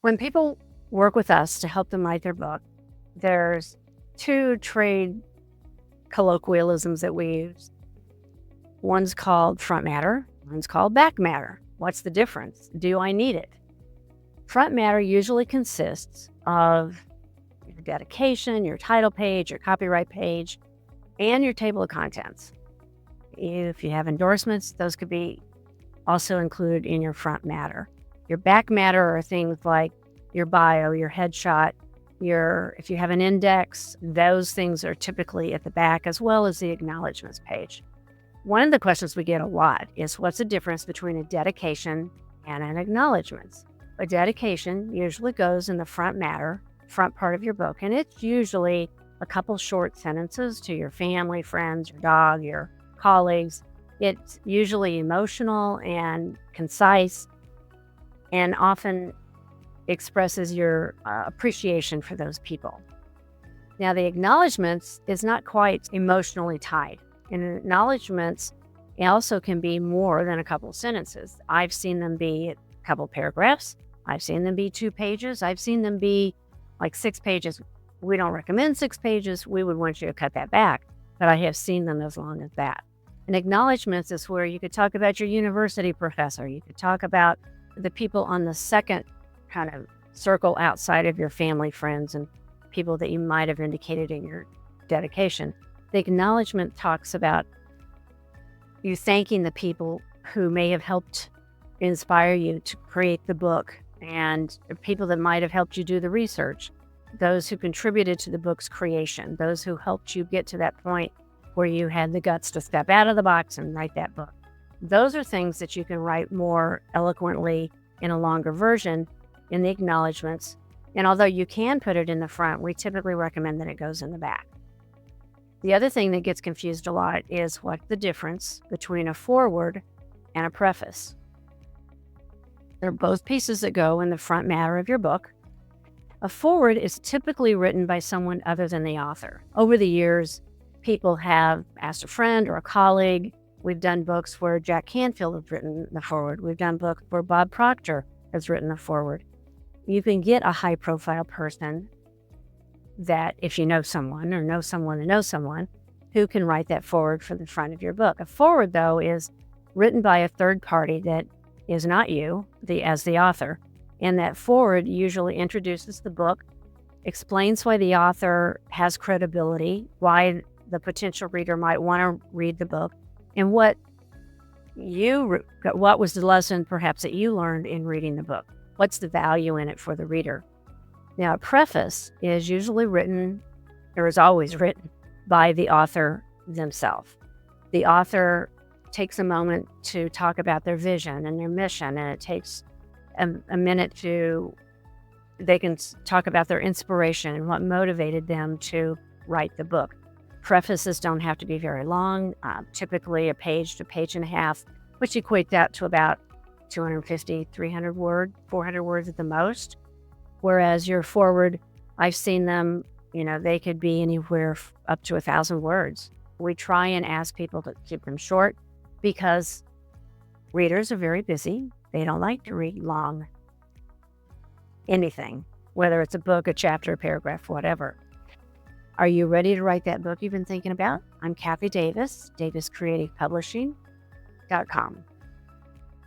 When people work with us to help them write their book, there's two trade colloquialisms that we use. One's called front matter, one's called back matter. What's the difference? Do I need it? Front matter usually consists of your dedication, your title page, your copyright page, and your table of contents. If you have endorsements, those could be also included in your front matter. Your back matter are things like your bio, your headshot, if you have an index, those things are typically at the back, as well as the acknowledgments page. One of the questions we get a lot is, what's the difference between a dedication and an acknowledgments? A dedication usually goes in the front matter, front part of your book, and it's usually a couple short sentences to your family, friends, your dog, your colleagues. It's usually emotional and concise, and often expresses your appreciation for those people. Now, the acknowledgments is not quite emotionally tied. And acknowledgments also can be more than a couple sentences. I've seen them be a couple paragraphs. I've seen them be 2 pages. I've seen them be like 6 pages. We don't recommend 6 pages. We would want you to cut that back, but I have seen them as long as that. And acknowledgments is where you could talk about your university professor. You could talk about the people on the second kind of circle outside of your family, friends, and people that you might have indicated in your dedication. The acknowledgement talks about you thanking the people who may have helped inspire you to create the book, and people that might have helped you do the research, those who contributed to the book's creation, those who helped you get to that point where you had the guts to step out of the box and write that book. Those are things that you can write more eloquently in a longer version in the acknowledgments. And although you can put it in the front, we typically recommend that it goes in the back. The other thing that gets confused a lot is what's the difference between a foreword and a preface. They're both pieces that go in the front matter of your book. A foreword is typically written by someone other than the author. Over the years, people have asked a friend or a colleague. We've done books where Jack Canfield has written the foreword. We've done books where Bob Proctor has written the foreword. You can get a high-profile person that, if you know someone or know someone that knows someone, who can write that foreword for the front of your book. A foreword, though, is written by a third party that is not you, as the author. And that foreword usually introduces the book, explains why the author has credibility, why the potential reader might want to read the book, and what was the lesson perhaps that you learned in reading the book. What's the value in it for the reader? Now, a preface is usually written, or is always written, by the author themselves. The author takes a moment to talk about their vision and their mission, and it takes a minute they can talk about their inspiration and what motivated them to write the book. Prefaces don't have to be very long, typically a page to page and a half, which equates out to about 250, 300 words, 400 words at the most. Whereas your foreword, I've seen them, they could be anywhere up to 1,000 words. We try and ask people to keep them short because readers are very busy. They don't like to read long anything, whether it's a book, a chapter, a paragraph, whatever. Are you ready to write that book you've been thinking about? I'm Cathy Davis, daviscreativepublishing.com.